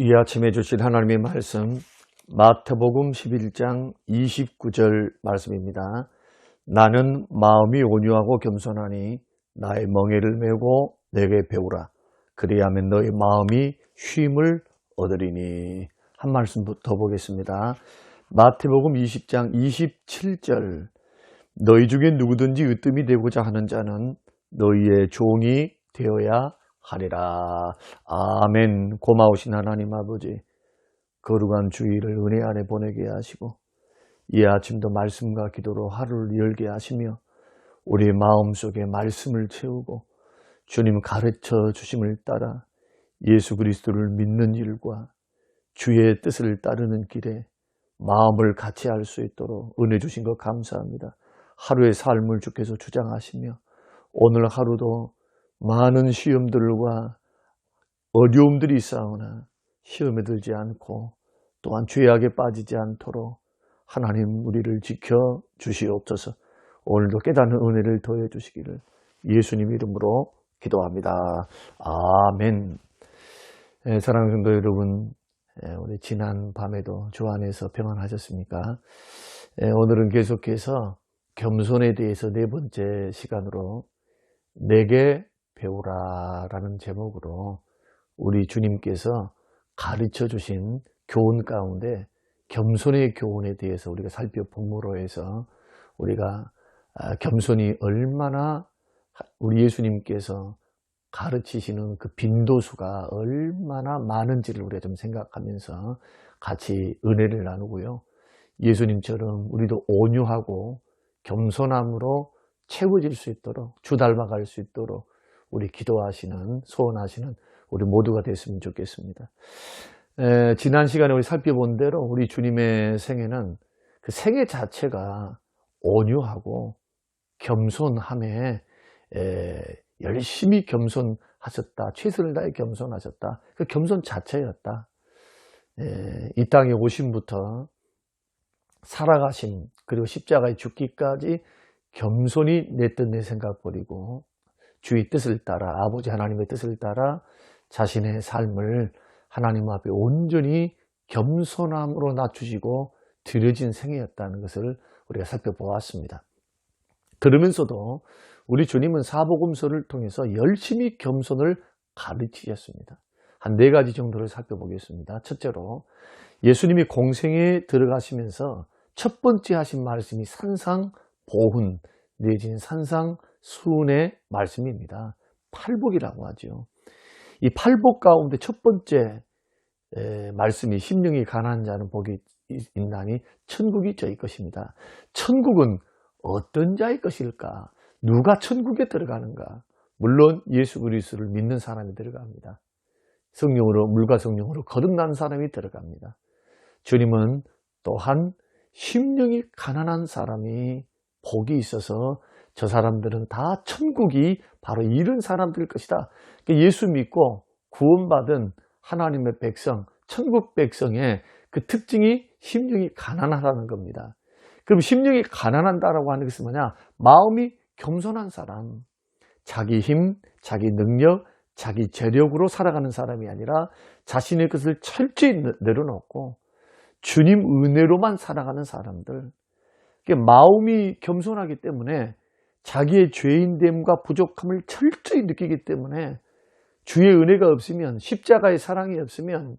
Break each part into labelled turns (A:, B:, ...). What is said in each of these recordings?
A: 이 아침에 주신 하나님의 말씀 마태복음 11장 29절 말씀입니다. 나는 마음이 온유하고 겸손하니 나의 멍에를 메고 내게 배우라. 그리하면 너의 마음이 쉼을 얻으리니. 한 말씀 더 보겠습니다. 마태복음 20장 27절 너희 중에 누구든지 으뜸이 되고자 하는 자는 너희의 종이 되어야 하리라. 아멘. 고마우신 하나님 아버지, 거룩한 주일을 은혜 안에 보내게 하시고 이 아침도 말씀과 기도로 하루를 열게 하시며 우리의 마음속에 말씀을 채우고 주님 가르쳐 주심을 따라 예수 그리스도를 믿는 일과 주의 뜻을 따르는 길에 마음을 같이 할 수 있도록 은혜 주신 것 감사합니다. 하루의 삶을 주께서 주장하시며 오늘 하루도 많은 시험들과 어려움들이 있사오나 시험에 들지 않고 또한 죄악에 빠지지 않도록 하나님 우리를 지켜 주시옵소서. 오늘도 깨닫는 은혜를 더해 주시기를 예수님 이름으로 기도합니다. 아멘. 사랑하는 성도 여러분, 우리 지난 밤에도 주 안에서 평안하셨습니까? 오늘은 계속해서 겸손에 대해서 네 번째 시간으로 내게 배우라 라는 제목으로 우리 주님께서 가르쳐 주신 교훈 가운데 겸손의 교훈에 대해서 우리가 살펴봄으로 해서 우리가 겸손이 얼마나 우리 예수님께서 가르치시는 그 빈도수가 얼마나 많은지를 우리가 좀 생각하면서 같이 은혜를 나누고요. 예수님처럼 우리도 온유하고 겸손함으로 채워질 수 있도록, 주 닮아갈 수 있도록 우리 기도하시는, 소원하시는 우리 모두가 됐으면 좋겠습니다. 지난 시간에 우리 살펴본 대로 우리 주님의 생애는 그 생애 자체가 온유하고 겸손함에 열심히 겸손하셨다. 최선을 다해 겸손하셨다. 그 겸손 자체였다. 이 땅에 오심부터 살아가심, 그리고 십자가에 죽기까지 겸손히 내 뜻 내 생각 버리고 주의 뜻을 따라, 아버지 하나님의 뜻을 따라 자신의 삶을 하나님 앞에 온전히 겸손함으로 낮추시고 드려진 생애였다는 것을 우리가 살펴보았습니다. 그러면서도 우리 주님은 사복음서를 통해서 열심히 겸손을 가르치셨습니다. 한 네 가지 정도를 살펴보겠습니다. 첫째로 예수님이 공생에 들어가시면서 첫 번째 하신 말씀이 산상보훈 내지는 산상수훈의 말씀입니다. 팔복이라고 하죠. 이 팔복 가운데 첫 번째 말씀이 심령이 가난한 자는 복이 있나니 천국이 저희 것입니다. 천국은 어떤 자의 것일까? 누가 천국에 들어가는가? 물론 예수 그리스도를 믿는 사람이 들어갑니다. 성령으로, 물과 성령으로 거듭난 사람이 들어갑니다. 주님은 또한 심령이 가난한 사람이 복이 있어서 저 사람들은 다 천국이 바로 이런 사람들일 것이다. 예수 믿고 구원받은 하나님의 백성, 천국 백성의 그 특징이 심령이 가난하다는 겁니다. 그럼 심령이 가난한다라고 하는 것은 뭐냐? 마음이 겸손한 사람, 자기 힘, 자기 능력, 자기 재력으로 살아가는 사람이 아니라 자신의 것을 철저히 내려놓고 주님 은혜로만 살아가는 사람들. 마음이 겸손하기 때문에 자기의 죄인됨과 부족함을 철저히 느끼기 때문에 주의 은혜가 없으면, 십자가의 사랑이 없으면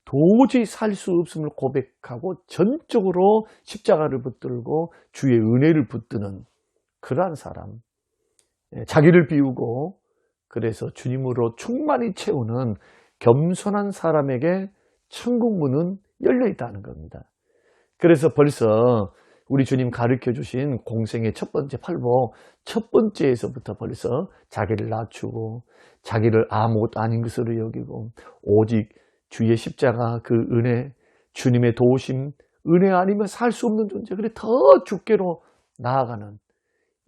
A: 도저히 살 수 없음을 고백하고 전적으로 십자가를 붙들고 주의 은혜를 붙드는 그러한 사람. 자기를 비우고 그래서 주님으로 충만히 채우는 겸손한 사람에게 천국 문은 열려 있다는 겁니다. 그래서 벌써 우리 주님 가르쳐 주신 공생의 첫 번째 팔복, 첫 번째에서부터 벌써 자기를 낮추고 자기를 아무것도 아닌 것으로 여기고 오직 주의 십자가 그 은혜, 주님의 도우심, 은혜 아니면 살 수 없는 존재, 그래 더 주께로 나아가는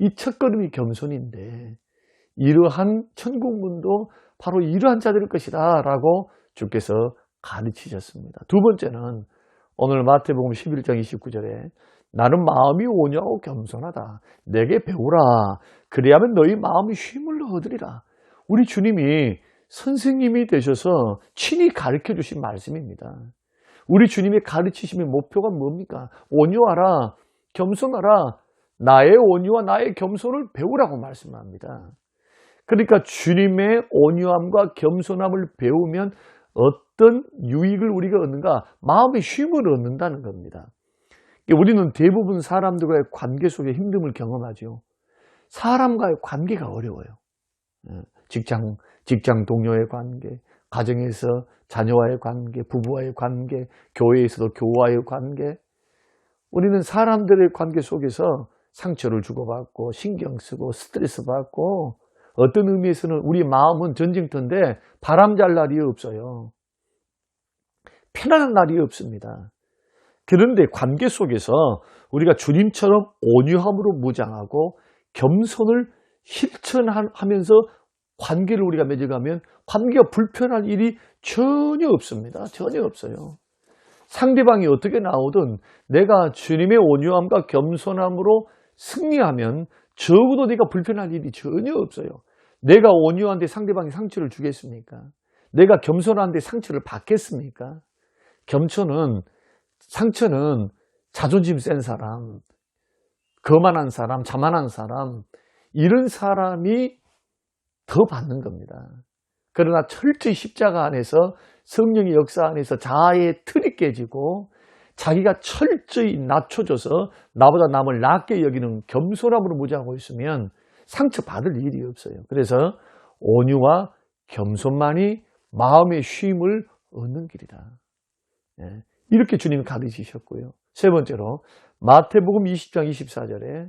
A: 이 첫걸음이 겸손인데 이러한 천국문도 바로 이러한 자들일 것이다 라고 주께서 가르치셨습니다. 두 번째는 오늘 마태복음 11장 29절에 나는 마음이 온유하고 겸손하다. 내게 배우라. 그리하면 너희 마음이 쉼을 얻으리라. 우리 주님이 선생님이 되셔서 친히 가르쳐 주신 말씀입니다. 우리 주님의 가르치심의 목표가 뭡니까? 온유하라, 겸손하라, 나의 온유와 나의 겸손을 배우라고 말씀합니다. 그러니까 주님의 온유함과 겸손함을 배우면 어떤 유익을 우리가 얻는가? 마음의 쉼을 얻는다는 겁니다. 우리는 대부분 사람들과의 관계 속에 힘듦을 경험하죠. 사람과의 관계가 어려워요. 직장 동료의 관계, 가정에서 자녀와의 관계, 부부와의 관계, 교회에서도 교우와의 관계. 우리는 사람들의 관계 속에서 상처를 주고받고 신경 쓰고 스트레스 받고 어떤 의미에서는 우리 마음은 전쟁터인데 바람 잘 날이 없어요. 편안한 날이 없습니다. 그런데 관계 속에서 우리가 주님처럼 온유함으로 무장하고 겸손을 실천하면서 관계를 우리가 맺어가면 관계가 불편할 일이 전혀 없습니다. 전혀 없어요. 상대방이 어떻게 나오든 내가 주님의 온유함과 겸손함으로 승리하면 적어도 내가 불편할 일이 전혀 없어요. 내가 온유한데 상대방이 상처를 주겠습니까? 내가 겸손한데 상처를 받겠습니까? 상처는 자존심 센 사람, 거만한 사람, 자만한 사람, 이런 사람이 더 받는 겁니다. 그러나 철저히 십자가 안에서 성령의 역사 안에서 자아의 틀이 깨지고 자기가 철저히 낮춰져서 나보다 남을 낮게 여기는 겸손함으로 무장하고 있으면 상처받을 일이 없어요. 그래서 온유와 겸손만이 마음의 쉼을 얻는 길이다. 이렇게 주님이 가르치셨고요. 세 번째로 마태복음 20장 24절에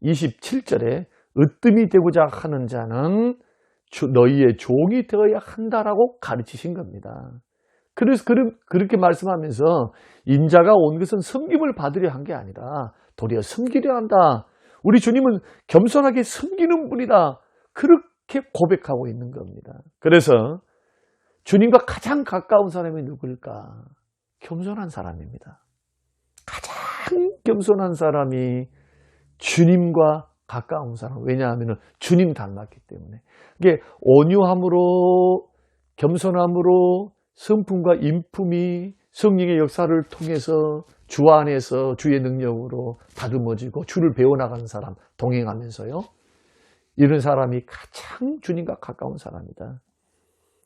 A: 27절에 으뜸이 되고자 하는 자는 너희의 종이 되어야 한다라고 가르치신 겁니다. 그래서 그렇게 말씀하면서 인자가 온 것은 섬김을 받으려 한 게 아니라 도리어 섬기려 한다. 우리 주님은 겸손하게 섬기는 분이다. 그렇게 고백하고 있는 겁니다. 그래서 주님과 가장 가까운 사람이 누구일까? 겸손한 사람입니다. 가장 겸손한 사람이 주님과 가까운 사람. 왜냐하면 주님 닮았기 때문에. 이게 온유함으로 겸손함으로 성품과 인품이 성령의 역사를 통해서 주 안에서 주의 능력으로 다듬어지고 주를 배워나가는 사람, 동행하면서요. 이런 사람이 가장 주님과 가까운 사람이다.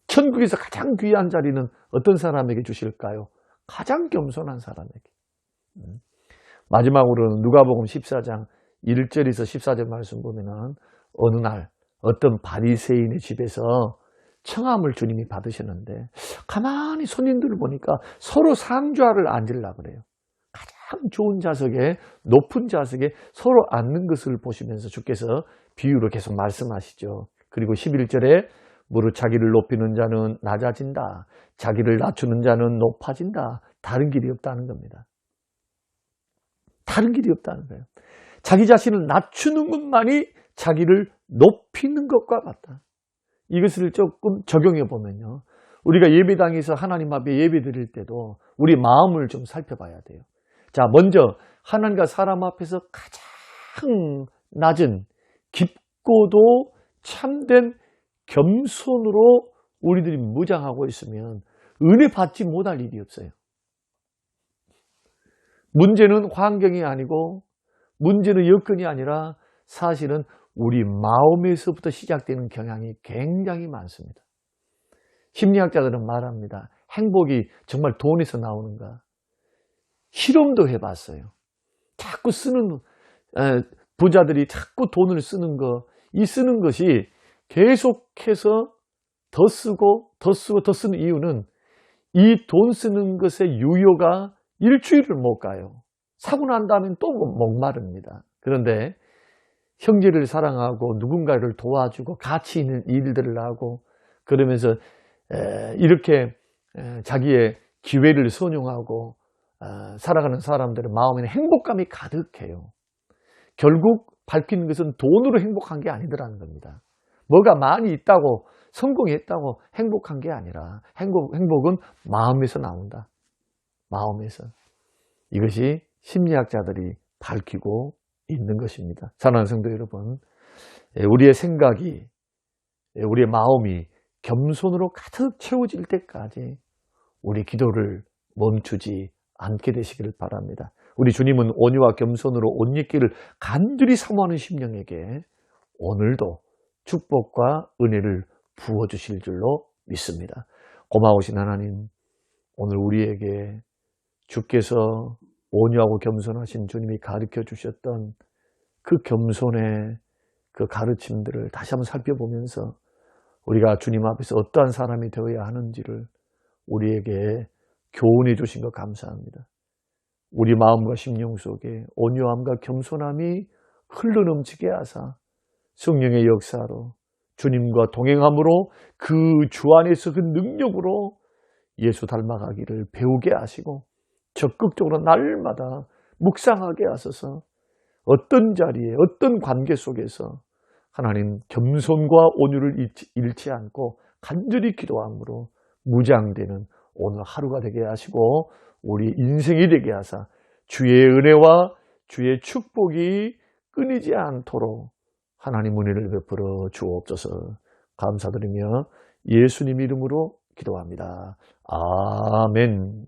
A: 천국에서 가장 귀한 자리는 어떤 사람에게 주실까요? 가장 겸손한 사람에게. 마지막으로는 누가복음 14장 1절에서 14절 말씀 보면은 어느 날 어떤 바리새인의 집에서 청함을 주님이 받으셨는데 가만히 손님들을 보니까 서로 상좌를 앉으려고 그래요. 가장 좋은 좌석에 높은 좌석에 서로 앉는 것을 보시면서 주께서 비유로 계속 말씀하시죠. 그리고 11절에 무릇 자기를 높이는 자는 낮아진다. 자기를 낮추는 자는 높아진다. 다른 길이 없다는 겁니다. 다른 길이 없다는 거예요. 자기 자신을 낮추는 것만이 자기를 높이는 것과 같다. 이것을 조금 적용해 보면요. 우리가 예배당에서 하나님 앞에 예배 드릴 때도 우리 마음을 좀 살펴봐야 돼요. 자, 먼저 하나님과 사람 앞에서 가장 낮은 깊고도 참된 겸손으로 우리들이 무장하고 있으면 은혜 받지 못할 일이 없어요. 문제는 환경이 아니고 문제는 여건이 아니라 사실은 우리 마음에서부터 시작되는 경향이 굉장히 많습니다. 심리학자들은 말합니다. 행복이 정말 돈에서 나오는가? 실험도 해봤어요. 자꾸 쓰는 부자들이 자꾸 돈을 쓰는 거, 이 쓰는 것이 계속해서 더 쓰고 더 쓰고 더 쓰는 이유는 이 돈 쓰는 것의 유효가 일주일을 못 가요. 사고 난 다음엔 또 목마릅니다. 그런데 형제를 사랑하고 누군가를 도와주고 가치 있는 일들을 하고 그러면서 이렇게 자기의 기회를 선용하고 살아가는 사람들의 마음에는 행복감이 가득해요. 결국 밝히는 것은 돈으로 행복한 게 아니더라는 겁니다. 뭐가 많이 있다고 성공했다고 행복한 게 아니라 행복은 마음에서 나온다. 마음에서. 이것이 심리학자들이 밝히고 있는 것입니다. 사랑하는 성도 여러분, 우리의 생각이, 우리의 마음이 겸손으로 가득 채워질 때까지 우리 기도를 멈추지 않게 되시기를 바랍니다. 우리 주님은 온유와 겸손으로 옷 입기를 간절히 사모하는 심령에게 오늘도 축복과 은혜를 부어주실 줄로 믿습니다. 고마우신 하나님, 오늘 우리에게 주께서 온유하고 겸손하신 주님이 가르쳐 주셨던 그 겸손의 그 가르침들을 다시 한번 살펴보면서 우리가 주님 앞에서 어떠한 사람이 되어야 하는지를 우리에게 교훈해 주신 것 감사합니다. 우리 마음과 심령 속에 온유함과 겸손함이 흘러넘치게 하사 성령의 역사로 주님과 동행함으로 그 주 안에서 그 능력으로 예수 닮아가기를 배우게 하시고 적극적으로 날마다 묵상하게 하소서. 어떤 자리에 어떤 관계 속에서 하나님 겸손과 온유를 잃지 않고 간절히 기도함으로 무장되는 오늘 하루가 되게 하시고 우리 인생이 되게 하사 주의 은혜와 주의 축복이 끊이지 않도록 하나님 은혜를 베풀어 주옵소서. 감사드리며 예수님 이름으로 기도합니다. 아멘.